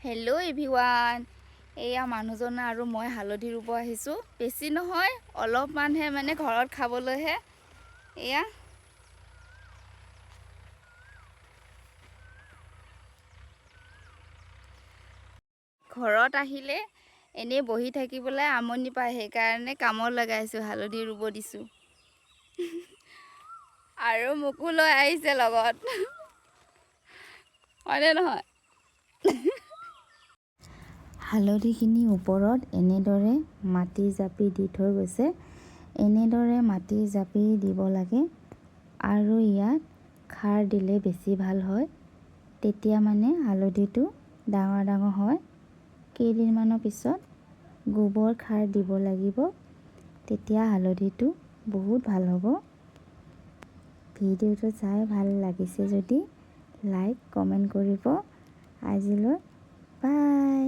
Hello' everyone. এয়া মানুহজনে আৰু মই হালধি ৰুব আহিছোঁ। বেছি নহয়, অলপমানহে, মানে ঘৰত খাবলৈহে। এয়া ঘৰত আহিলে এনেই বহি থাকিবলৈ আমনি পায়, সেইকাৰণে কামত লগাইছোঁ, হালধি ৰুব দিছোঁ। আৰু মোকো লৈ আহিছে লগত, হয়নে নহয়? হালধিখিনি ওপৰত এনেদৰে মাটি জাপি দি থৈ গৈছে। এনেদৰে মাটি জাপি দিব লাগে আৰু ইয়াত খাৰ দিলে বেছি ভাল হয়। তেতিয়া মানে হালধিটো ডাঙৰ ডাঙৰ হয়। কেইদিনমানৰ পিছত গোবৰ খাৰ দিব লাগিব, তেতিয়া হালধিটো বহুত ভাল হ'ব। ভিডিঅ'টো চাই ভাল লাগিছে যদি লাইক কমেণ্ট কৰিব। আজিলৈ বাই।